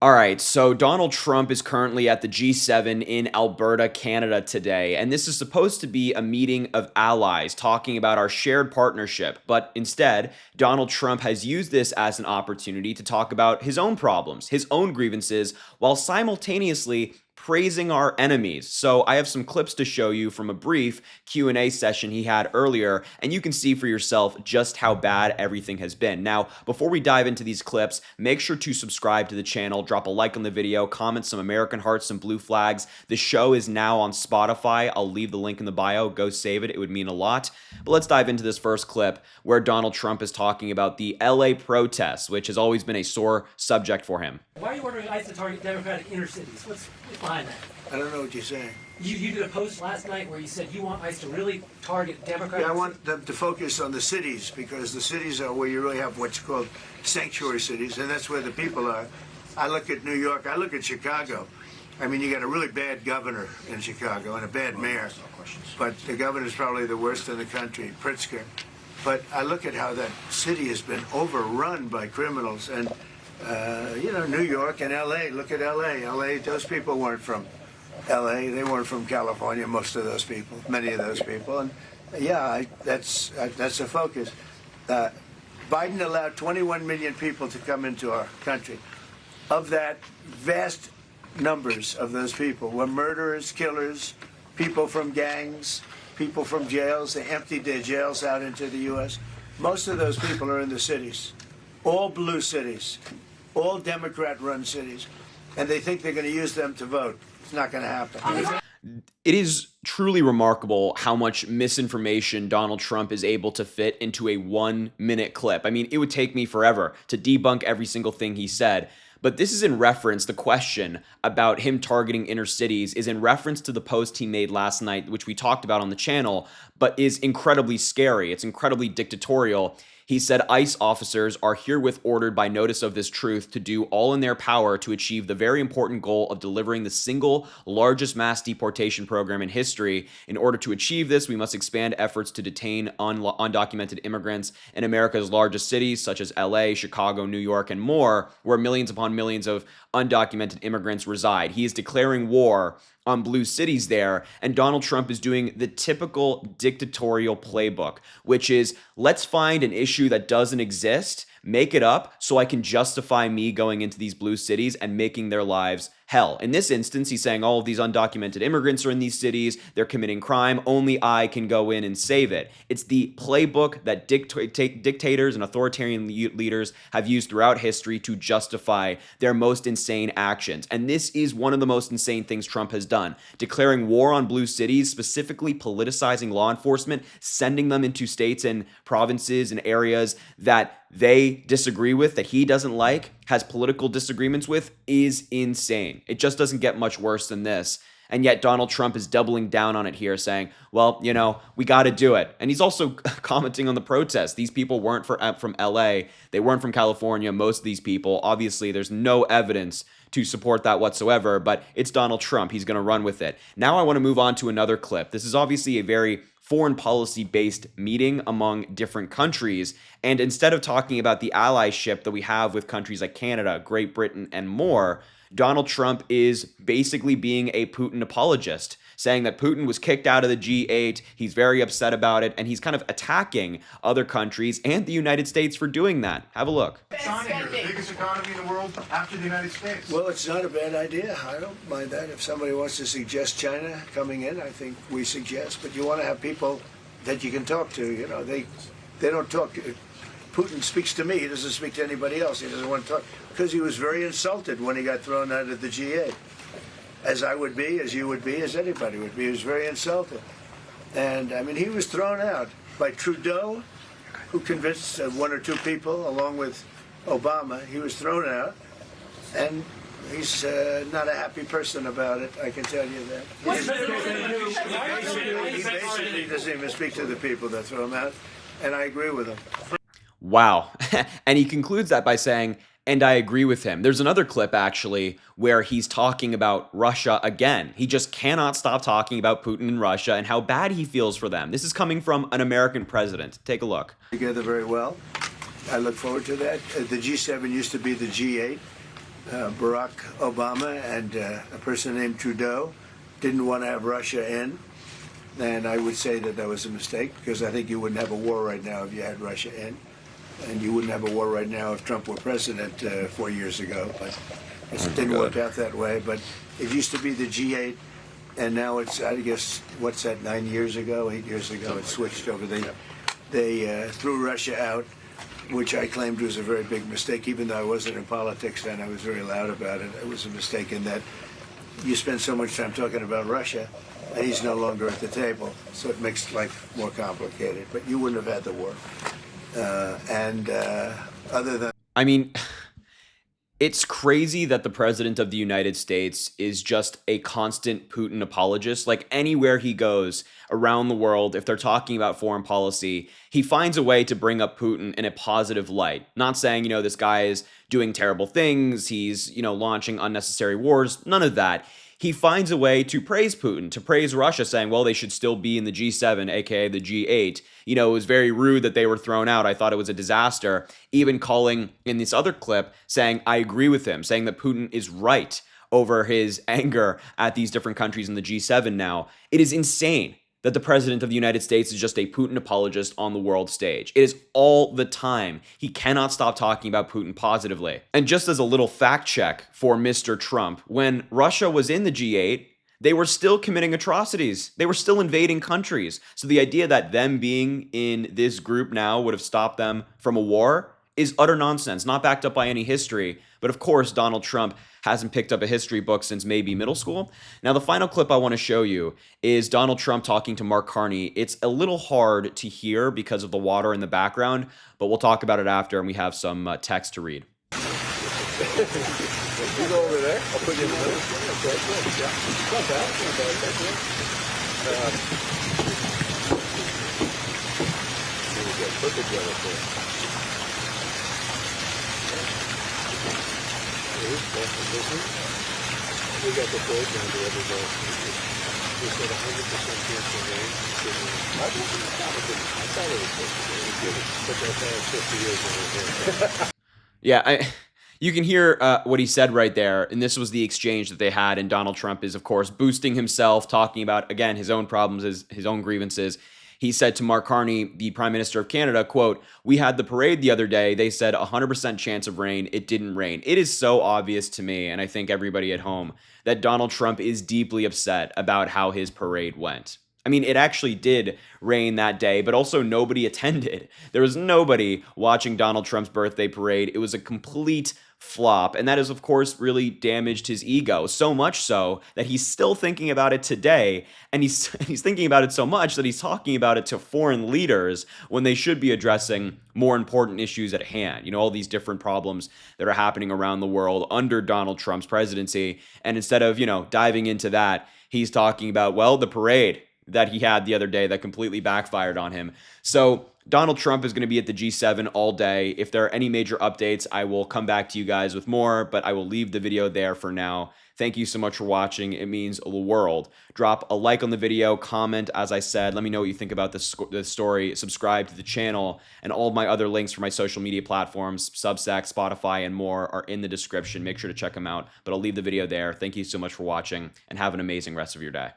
All right, so Donald Trump is currently at the G7 in Alberta, Canada today, and this is supposed to be a meeting of allies talking about our shared partnership. But instead, Donald Trump has used this as an opportunity to talk about his own problems, his own grievances, while simultaneously praising our enemies. So I have some clips to show you from a brief Q&A session he had earlier, and you can see for yourself just how bad everything has been. Now, before we dive into these clips, make sure to subscribe to the channel, drop a like on the video, comment some American hearts, some blue flags. The show is now on Spotify. I'll leave the link in the bio. Go save it. It would mean a lot. But let's dive into this first clip where Donald Trump is talking about the LA protests, which has always been a sore subject for him. Why are you ordering ICE to target Democratic inner cities? What's behind that? I don't know what you're saying. You did a post last night where you said you want ICE to really target Democratic. Yeah, I want them to focus on the cities because the cities are where you really have what's called sanctuary cities, and that's where the people are. I look at New York, I look at Chicago. I mean, you got a really bad governor in Chicago and a bad mayor, but the governor's probably the worst in the country, Pritzker. But I look at how that city has been overrun by criminals, and New York and L.A. Look at L.A. L.A. Those people weren't from L.A. They weren't from California. Most of those people, many of those people, and that's a focus. Biden allowed 21 million people to come into our country. Of that, vast numbers of those people were murderers, killers, people from gangs, people from jails. They emptied their jails out into the U.S. Most of those people are in the cities, all blue cities, all Democrat-run cities, and they think they're going to use them to vote. It's not going to happen. It is truly remarkable how much misinformation Donald Trump is able to fit into a 1-minute clip. I mean, it would take me forever to debunk every single thing he said. But this is in reference, the question about him targeting inner cities is in reference to the post he made last night, which we talked about on the channel, but is incredibly scary. It's incredibly dictatorial. He said ICE officers are herewith ordered by notice of this truth to do all in their power to achieve the very important goal of delivering the single largest mass deportation program in history. In order to achieve this, we must expand efforts to detain undocumented immigrants in America's largest cities, such as LA, Chicago, New York, and more, where millions upon millions of undocumented immigrants reside. He is declaring war on blue cities there, and Donald Trump is doing the typical dictatorial playbook, which is let's find an issue that doesn't exist, make it up so I can justify me going into these blue cities and making their lives hell. In this instance, he's saying all of these undocumented immigrants are in these cities, they're committing crime, only I can go in and save it. It's the playbook that dictators and authoritarian leaders have used throughout history to justify their most insane actions. And this is one of the most insane things Trump has done, declaring war on blue cities, specifically politicizing law enforcement, sending them into states and provinces and areas that they disagree with, that he doesn't like, has political disagreements with, is insane. It just doesn't get much worse than this. And yet Donald Trump is doubling down on it here, saying, well, we got to do it. And he's also commenting on the protests. These people weren't from LA. They weren't from California. Most of these people, obviously, there's no evidence to support that whatsoever, but it's Donald Trump. He's going to run with it. Now I want to move on to another clip. This is obviously a very foreign policy-based meeting among different countries. And instead of talking about the allyship that we have with countries like Canada, Great Britain, and more, Donald Trump is basically being a Putin apologist, saying that Putin was kicked out of the G8, he's very upset about it, and he's kind of attacking other countries and the United States for doing that. Have a look. China here, the biggest economy in the world after the United States. Well, it's not a bad idea. I don't mind that. If somebody wants to suggest China coming in, I think we suggest. But you want to have people that you can talk to. They don't talk. Putin speaks to me. He doesn't speak to anybody else. He doesn't want to talk because he was very insulted when he got thrown out of the G8. As I would be, as you would be, as anybody would be. He was very insulted. And, I mean, he was thrown out by Trudeau, who convinced one or two people, along with Obama. He was thrown out, and he's not a happy person about it, I can tell you that. He basically doesn't even speak to the people that throw him out, and I agree with him. Wow. And he concludes that by saying, and I agree with him. There's another clip, actually, where he's talking about Russia again. He just cannot stop talking about Putin and Russia and how bad he feels for them. This is coming from an American president. Take a look. Together very well. I look forward to that. The G7 used to be the G8. Barack Obama and a person named Trudeau didn't want to have Russia in. And I would say that that was a mistake, because I think you wouldn't have a war right now if you had Russia in. And you wouldn't have a war right now if Trump were president 4 years ago. But it didn't work out that way. But it used to be the G8, and now it's, I guess, what's that, 8 years ago, it switched over. They threw Russia out, which I claimed was a very big mistake. Even though I wasn't in politics then, I was very loud about it. It was a mistake in that you spend so much time talking about Russia, and he's no longer at the table, so it makes life more complicated. But you wouldn't have had the war. Other than... I mean, it's crazy that the president of the United States is just a constant Putin apologist. Like, anywhere he goes around the world, if they're talking about foreign policy, he finds a way to bring up Putin in a positive light. Not saying, this guy is doing terrible things, he's, launching unnecessary wars, none of that. He finds a way to praise Putin, to praise Russia, saying, well, they should still be in the G7, aka the G8. It was very rude that they were thrown out. I thought it was a disaster. Even calling in this other clip, saying, I agree with him, saying that Putin is right over his anger at these different countries in the G7 now. It is insane that the president of the United States is just a Putin apologist on the world stage. It is all the time. He cannot stop talking about Putin positively. And just as a little fact check for Mr. Trump, when Russia was in the G8, they were still committing atrocities. They were still invading countries. So the idea that them being in this group now would have stopped them from a war is utter nonsense, not backed up by any history. But of course, Donald Trump hasn't picked up a history book since maybe middle school. Now, the final clip I want to show you is Donald Trump talking to Mark Carney. It's a little hard to hear because of the water in the background, but we'll talk about it after, and we have some text to read. You go over there. I'll put you in the middle. Okay, good. Yeah. Not bad. Not bad. Thank you. Here we go. Put the gel up there. We got the code down to everybody. We said 100% chance of rain. I thought it was supposed to be. But that's 50 years ago. Yeah, you can hear what he said right there, and this was the exchange that they had, and Donald Trump is, of course, boosting himself, talking about, again, his own problems, his own grievances. He said to Mark Carney, the Prime Minister of Canada, quote, "We had the parade the other day. They said 100% chance of rain. It didn't rain." It is so obvious to me, and I think everybody at home, that Donald Trump is deeply upset about how his parade went. I mean, it actually did rain that day, but also nobody attended. There was nobody watching Donald Trump's birthday parade. It was a complete flop, and that has, of course, really damaged his ego, so much so that he's still thinking about it today, and he's thinking about it so much that he's talking about it to foreign leaders when they should be addressing more important issues at hand. All these different problems that are happening around the world under Donald Trump's presidency, and instead of, diving into that, he's talking about, well, the parade that he had the other day that completely backfired on him. So Donald Trump is going to be at the G7 all day. If there are any major updates, I will come back to you guys with more, but I will leave the video there for now. Thank you so much for watching. It means the world. Drop a like on the video, comment, as I said. Let me know what you think about this story. Subscribe to the channel, and all of my other links for my social media platforms, Substack, Spotify, and more are in the description. Make sure to check them out, but I'll leave the video there. Thank you so much for watching, and have an amazing rest of your day.